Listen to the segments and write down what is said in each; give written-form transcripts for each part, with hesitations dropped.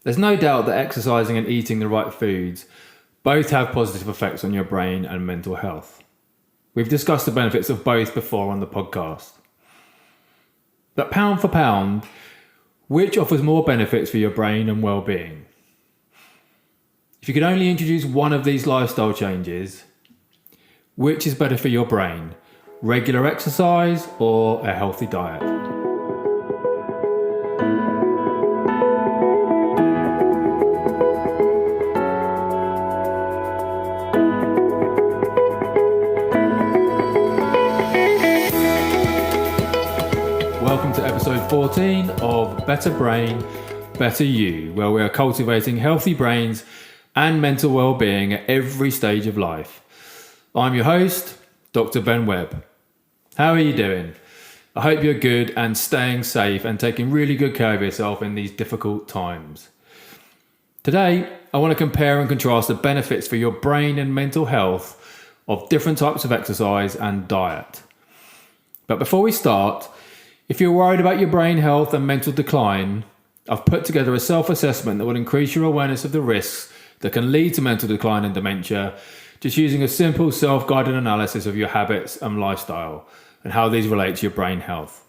There's no doubt that exercising and eating the right foods both have positive effects on your brain and mental health. We've discussed the benefits of both before on the podcast. But pound for pound, which offers more benefits for your brain and well-being? If you could only introduce one of these lifestyle changes, which is better for your brain, regular exercise or a healthy diet? Welcome to episode 14 of Better Brain, Better You, where we are cultivating healthy brains and mental well-being at every stage of life. I'm your host, Dr. Ben Webb. How are you doing? I hope you're good and staying safe and taking really good care of yourself in these difficult times. Today, I want to compare and contrast the benefits for your brain and mental health of different types of exercise and diet. But before we start, if you're worried about your brain health and mental decline, I've put together a self-assessment that will increase your awareness of the risks that can lead to mental decline and dementia, just using a simple self-guided analysis of your habits and lifestyle and how these relate to your brain health.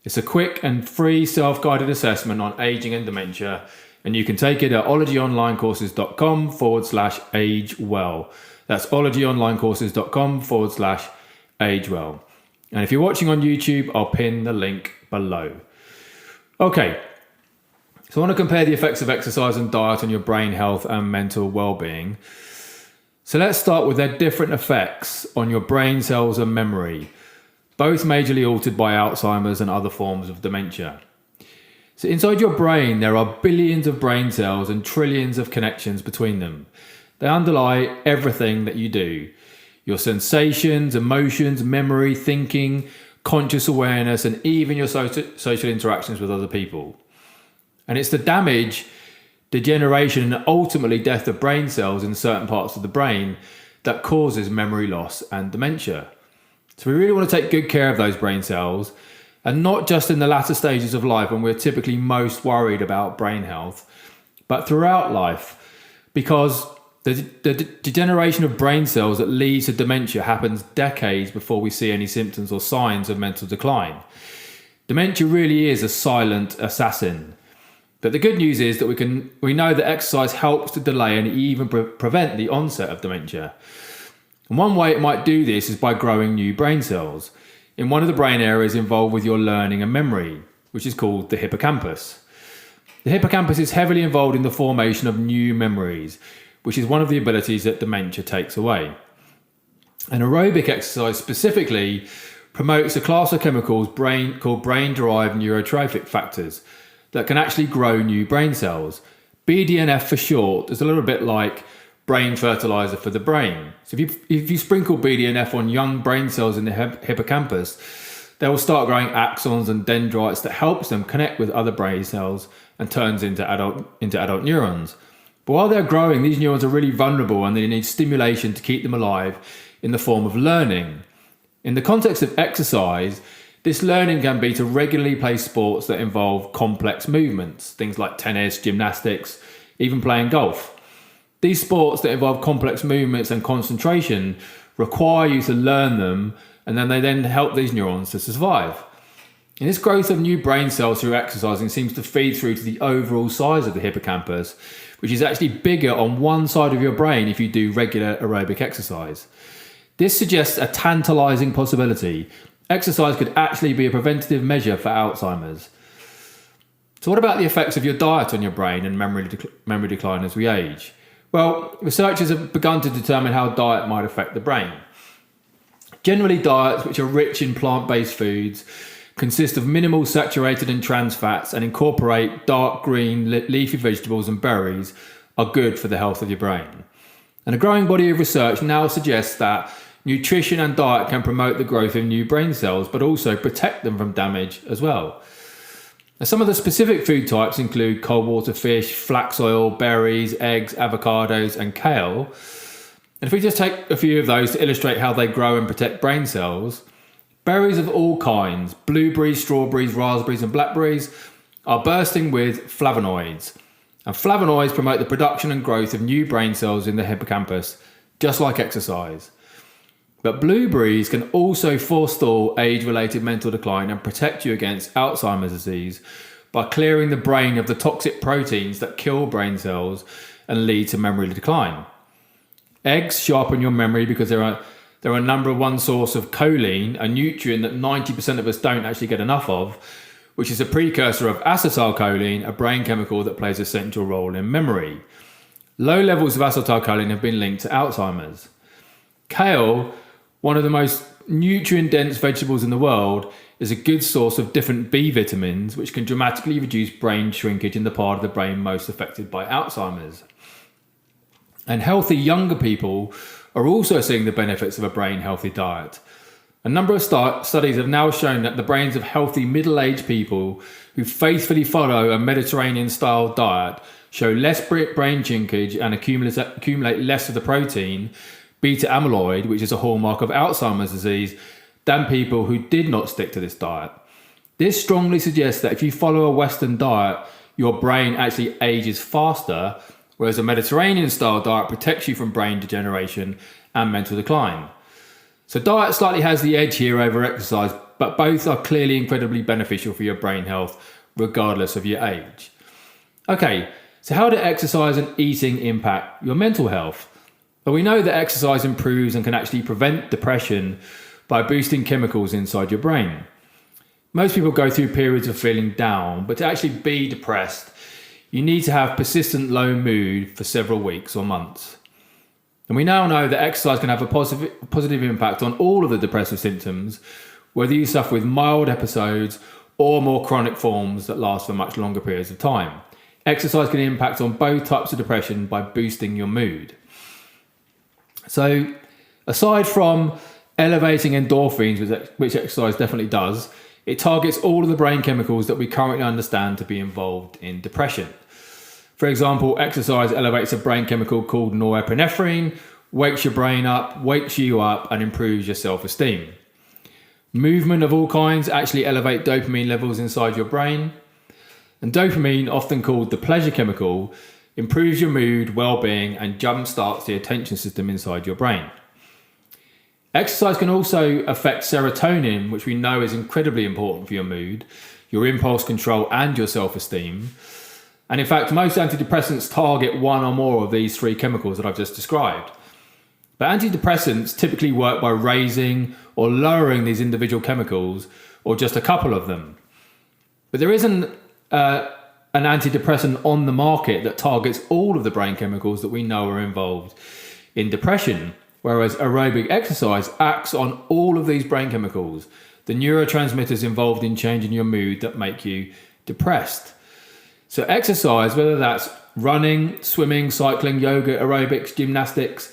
It's a quick and free self-guided assessment on aging and dementia, and you can take it at ologyonlinecourses.com/agewell. That's ologyonlinecourses.com/agewell. And if you're watching on YouTube, I'll pin the link below. Okay, so I want to compare the effects of exercise and diet on your brain health and mental well-being. So let's start with their different effects on your brain cells and memory, both majorly altered by Alzheimer's and other forms of dementia. So inside your brain, there are billions of brain cells and trillions of connections between them. They underlie everything that you do. Your sensations, emotions, memory, thinking, conscious awareness, and even your social interactions with other people. And it's the damage, degeneration, and ultimately death of brain cells in certain parts of the brain that causes memory loss and dementia. So we really want to take good care of those brain cells, and not just in the latter stages of life when we're typically most worried about brain health, but throughout life, because the degeneration of brain cells that leads to dementia happens decades before we see any symptoms or signs of mental decline. Dementia really is a silent assassin. But the good news is that we know that exercise helps to delay and even prevent the onset of dementia. And one way it might do this is by growing new brain cells in one of the brain areas involved with your learning and memory, which is called the hippocampus. The hippocampus is heavily involved in the formation of new memories, which is one of the abilities that dementia takes away. And aerobic exercise specifically promotes a class of chemicals called brain-derived neurotrophic factors that can actually grow new brain cells. BDNF for short is a little bit like brain fertilizer for the brain. So if you sprinkle BDNF on young brain cells in the hippocampus, they will start growing axons and dendrites that helps them connect with other brain cells and turns into adult neurons. But while they're growing, these neurons are really vulnerable and they need stimulation to keep them alive in the form of learning. In the context of exercise, this learning can be to regularly play sports that involve complex movements, things like tennis, gymnastics, even playing golf. These sports that involve complex movements and concentration require you to learn them, and then they help these neurons to survive. And this growth of new brain cells through exercising seems to feed through to the overall size of the hippocampus, which is actually bigger on one side of your brain if you do regular aerobic exercise. This suggests a tantalizing possibility. Exercise could actually be a preventative measure for Alzheimer's. So what about the effects of your diet on your brain and memory decline as we age? Well, researchers have begun to determine how diet might affect the brain. Generally, diets which are rich in plant-based foods consist of minimal saturated and trans fats and incorporate dark green leafy vegetables and berries are good for the health of your brain. And a growing body of research now suggests that nutrition and diet can promote the growth of new brain cells, but also protect them from damage as well. Now, some of the specific food types include cold water fish, flax oil, berries, eggs, avocados, and kale. And if we just take a few of those to illustrate how they grow and protect brain cells, berries of all kinds, blueberries, strawberries, raspberries, and blackberries, are bursting with flavonoids. And flavonoids promote the production and growth of new brain cells in the hippocampus, just like exercise. But blueberries can also forestall age-related mental decline and protect you against Alzheimer's disease by clearing the brain of the toxic proteins that kill brain cells and lead to memory decline. Eggs sharpen your memory because they're a number one source of choline, a nutrient that 90% of us don't actually get enough of, which is a precursor of acetylcholine, a brain chemical that plays a central role in memory. Low levels of acetylcholine have been linked to Alzheimer's. Kale, one of the most nutrient-dense vegetables in the world, is a good source of different B vitamins, which can dramatically reduce brain shrinkage in the part of the brain most affected by Alzheimer's. And healthy younger people are also seeing the benefits of a brain-healthy diet. A number of studies have now shown that the brains of healthy middle-aged people who faithfully follow a Mediterranean-style diet show less brain shrinkage and accumulate less of the protein, beta amyloid, which is a hallmark of Alzheimer's disease, than people who did not stick to this diet. This strongly suggests that if you follow a Western diet, your brain actually ages faster, whereas a Mediterranean-style diet protects you from brain degeneration and mental decline. So diet slightly has the edge here over exercise, but both are clearly incredibly beneficial for your brain health, regardless of your age. Okay, so how do exercise and eating impact your mental health? Well, we know that exercise improves and can actually prevent depression by boosting chemicals inside your brain. Most people go through periods of feeling down, but to actually be depressed, you need to have persistent low mood for several weeks or months. And we now know that exercise can have a positive impact on all of the depressive symptoms, whether you suffer with mild episodes or more chronic forms that last for much longer periods of time. Exercise can impact on both types of depression by boosting your mood. So, aside from elevating endorphins, which exercise definitely does, it targets all of the brain chemicals that we currently understand to be involved in depression. For example, exercise elevates a brain chemical called norepinephrine, wakes your brain up, wakes you up, and improves your self-esteem. Movement of all kinds actually elevate dopamine levels inside your brain. And dopamine, often called the pleasure chemical, improves your mood, well-being, and jump-starts the attention system inside your brain. Exercise can also affect serotonin, which we know is incredibly important for your mood, your impulse control, and your self-esteem. And in fact, most antidepressants target one or more of these three chemicals that I've just described. But antidepressants typically work by raising or lowering these individual chemicals, or just a couple of them. But there isn't an antidepressant on the market that targets all of the brain chemicals that we know are involved in depression, whereas aerobic exercise acts on all of these brain chemicals, the neurotransmitters involved in changing your mood that make you depressed. So exercise, whether that's running, swimming, cycling, yoga, aerobics, gymnastics,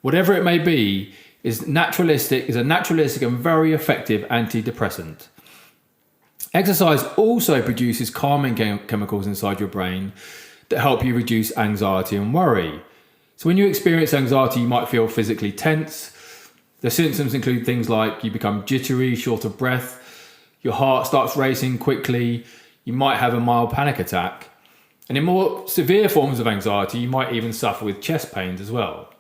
whatever it may be, is a naturalistic and very effective antidepressant. Exercise also produces calming chemicals inside your brain that help you reduce anxiety and worry. So when you experience anxiety, you might feel physically tense. The symptoms include things like you become jittery, short of breath, your heart starts racing quickly, you might have a mild panic attack. And in more severe forms of anxiety, you might even suffer with chest pains as well.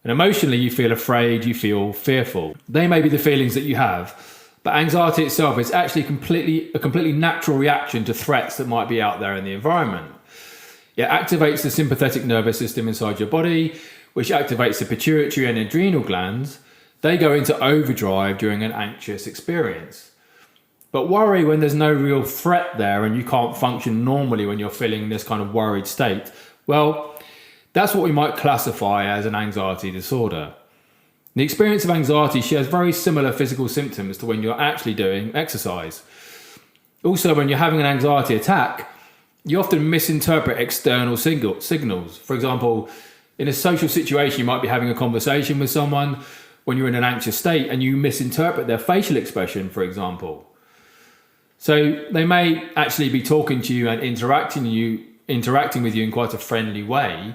And emotionally, you feel afraid, you feel fearful. They may be the feelings that you have, but anxiety itself is actually a completely natural reaction to threats that might be out there in the environment. It activates the sympathetic nervous system inside your body, which activates the pituitary and adrenal glands. They go into overdrive during an anxious experience. But worry when there's no real threat there and you can't function normally when you're feeling this kind of worried state, well, that's what we might classify as an anxiety disorder. The experience of anxiety shares very similar physical symptoms to when you're actually doing exercise. Also, when you're having an anxiety attack, you often misinterpret external signals. For example, in a social situation, you might be having a conversation with someone when you're in an anxious state and you misinterpret their facial expression, for example. So they may actually be talking to you and interacting with you in quite a friendly way.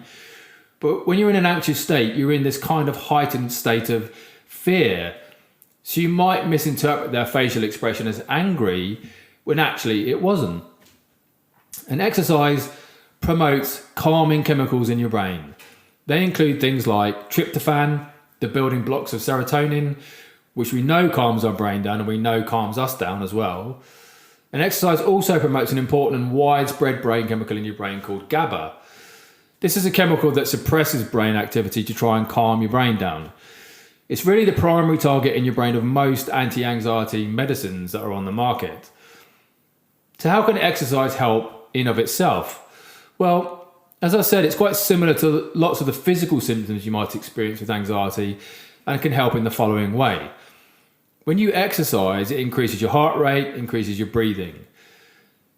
But when you're in an anxious state, you're in this kind of heightened state of fear. So you might misinterpret their facial expression as angry when actually it wasn't. And exercise promotes calming chemicals in your brain. They include things like tryptophan, the building blocks of serotonin, which we know calms our brain down and we know calms us down as well. And exercise also promotes an important and widespread brain chemical in your brain called GABA. This is a chemical that suppresses brain activity to try and calm your brain down. It's really the primary target in your brain of most anti-anxiety medicines that are on the market. So how can exercise help in of itself? Well, as I said, it's quite similar to lots of the physical symptoms you might experience with anxiety and can help in the following way. When you exercise, it increases your heart rate, increases your breathing.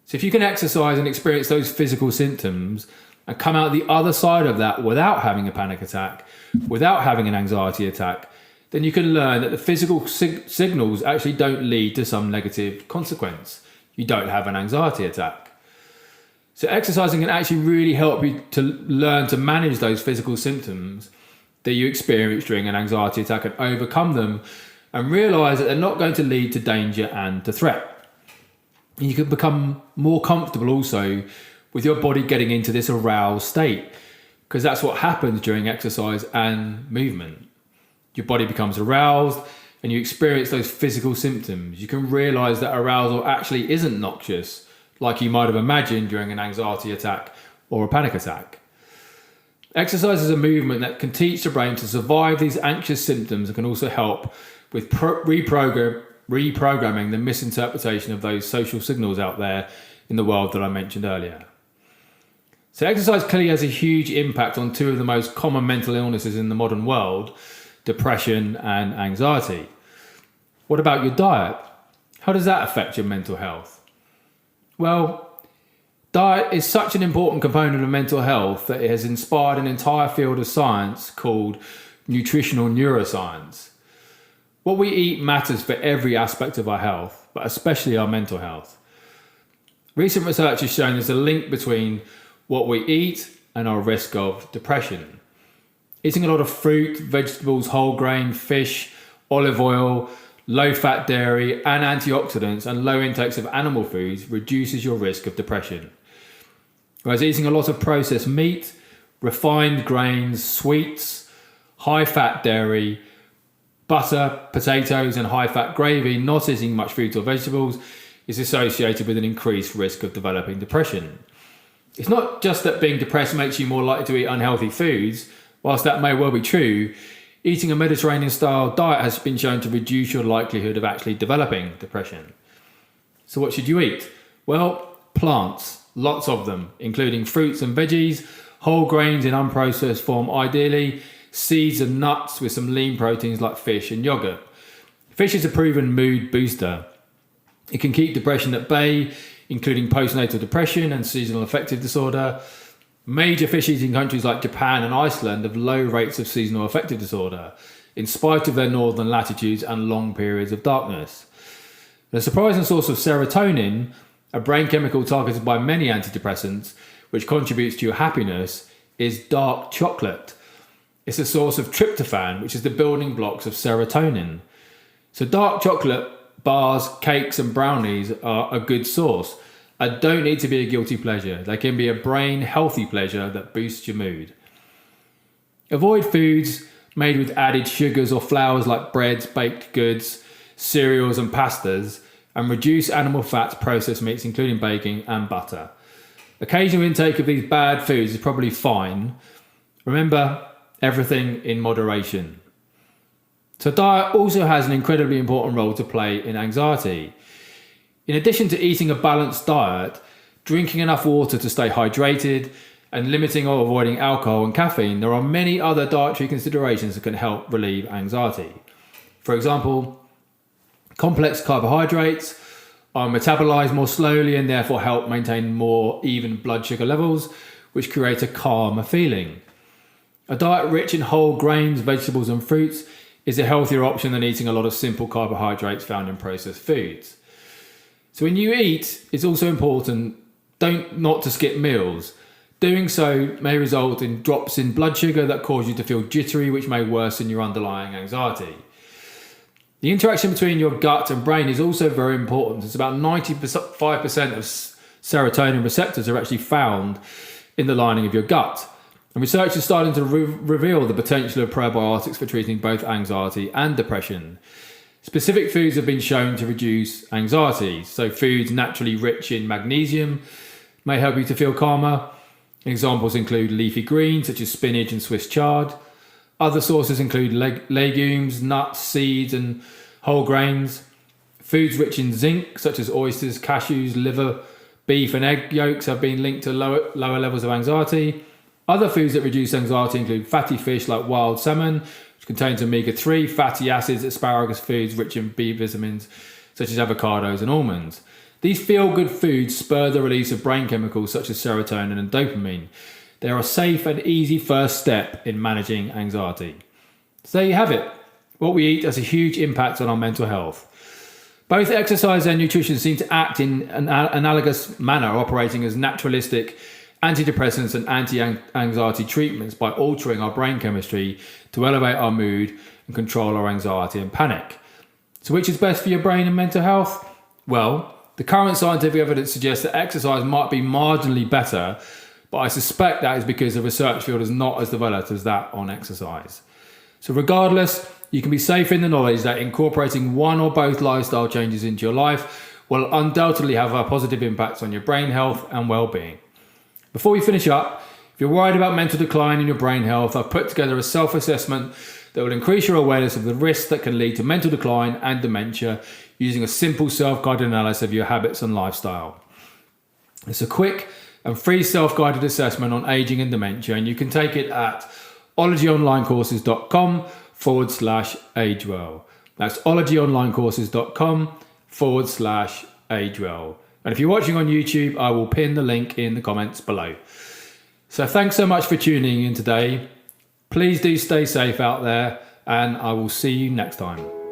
So if you can exercise and experience those physical symptoms and come out the other side of that without having a panic attack, without having an anxiety attack, then you can learn that the physical signals actually don't lead to some negative consequence. You don't have an anxiety attack. So exercising can actually really help you to learn to manage those physical symptoms that you experience during an anxiety attack and overcome them and realize that they're not going to lead to danger and to threat. And you can become more comfortable also with your body getting into this aroused state, because that's what happens during exercise and movement. Your body becomes aroused and you experience those physical symptoms. You can realize that arousal actually isn't noxious like you might have imagined during an anxiety attack or a panic attack. Exercise is a movement that can teach the brain to survive these anxious symptoms and can also help with reprogramming the misinterpretation of those social signals out there in the world that I mentioned earlier. So exercise clearly has a huge impact on two of the most common mental illnesses in the modern world, depression and anxiety. What about your diet? How does that affect your mental health? Well, diet is such an important component of mental health that it has inspired an entire field of science called nutritional neuroscience. What we eat matters for every aspect of our health, but especially our mental health. Recent research has shown there's a link between what we eat and our risk of depression. Eating a lot of fruit, vegetables, whole grain, fish, olive oil, low-fat dairy and antioxidants and low intakes of animal foods reduces your risk of depression. Whereas eating a lot of processed meat, refined grains, sweets, high-fat dairy, butter, potatoes and high-fat gravy, not eating much fruit or vegetables, is associated with an increased risk of developing depression. It's not just that being depressed makes you more likely to eat unhealthy foods. Whilst that may well be true, eating a Mediterranean-style diet has been shown to reduce your likelihood of actually developing depression. So what should you eat? Well, plants, lots of them, including fruits and veggies, whole grains in unprocessed form ideally, seeds and nuts with some lean proteins like fish and yogurt. Fish is a proven mood booster. It can keep depression at bay, including postnatal depression and seasonal affective disorder. Major fish-eating countries like Japan and Iceland have low rates of seasonal affective disorder, in spite of their northern latitudes and long periods of darkness. The surprising source of serotonin, a brain chemical targeted by many antidepressants, which contributes to your happiness, is dark chocolate. It's a source of tryptophan, which is the building blocks of serotonin. So dark chocolate bars, cakes and brownies are a good source. And don't need to be a guilty pleasure. They can be a brain healthy pleasure that boosts your mood. Avoid foods made with added sugars or flours like breads, baked goods, cereals and pastas, and reduce animal fats, processed meats including bacon and butter. Occasional intake of these bad foods is probably fine. Remember, everything in moderation. So diet also has an incredibly important role to play in anxiety. In addition to eating a balanced diet, drinking enough water to stay hydrated, and limiting or avoiding alcohol and caffeine, there are many other dietary considerations that can help relieve anxiety. For example, complex carbohydrates are metabolized more slowly and therefore help maintain more even blood sugar levels, which create a calmer feeling. A diet rich in whole grains, vegetables and fruits is a healthier option than eating a lot of simple carbohydrates found in processed foods. So when you eat, it's also important not to skip meals. Doing so may result in drops in blood sugar that cause you to feel jittery, which may worsen your underlying anxiety. The interaction between your gut and brain is also very important. It's about 95% of serotonin receptors are actually found in the lining of your gut. And research is starting to reveal the potential of probiotics for treating both anxiety and depression. Specific foods have been shown to reduce anxiety. So foods naturally rich in magnesium may help you to feel calmer. Examples include leafy greens such as spinach and Swiss chard. Other sources include legumes, nuts, seeds and whole grains. Foods rich in zinc such as oysters, cashews, liver, beef and egg yolks have been linked to lower levels of anxiety. Other foods that reduce anxiety include fatty fish like wild salmon, which contains omega-3, fatty acids, asparagus foods rich in B vitamins such as avocados and almonds. These feel-good foods spur the release of brain chemicals such as serotonin and dopamine. They are a safe and easy first step in managing anxiety. So there you have it. What we eat has a huge impact on our mental health. Both exercise and nutrition seem to act in an analogous manner, operating as naturalistic antidepressants and anti-anxiety treatments by altering our brain chemistry to elevate our mood and control our anxiety and panic. So which is best for your brain and mental health? Well, the current scientific evidence suggests that exercise might be marginally better, but I suspect that is because the research field is not as developed as that on exercise. So regardless, you can be safe in the knowledge that incorporating one or both lifestyle changes into your life will undoubtedly have a positive impact on your brain health and well-being. Before we finish up, if you're worried about mental decline in your brain health, I've put together a self-assessment that will increase your awareness of the risks that can lead to mental decline and dementia using a simple self-guided analysis of your habits and lifestyle. It's a quick and free self-guided assessment on aging and dementia, and you can take it at ologyonlinecourses.com/agewell. That's ologyonlinecourses.com/agewell. And if you're watching on YouTube, I will pin the link in the comments below. So thanks so much for tuning in today. Please do stay safe out there, and I will see you next time.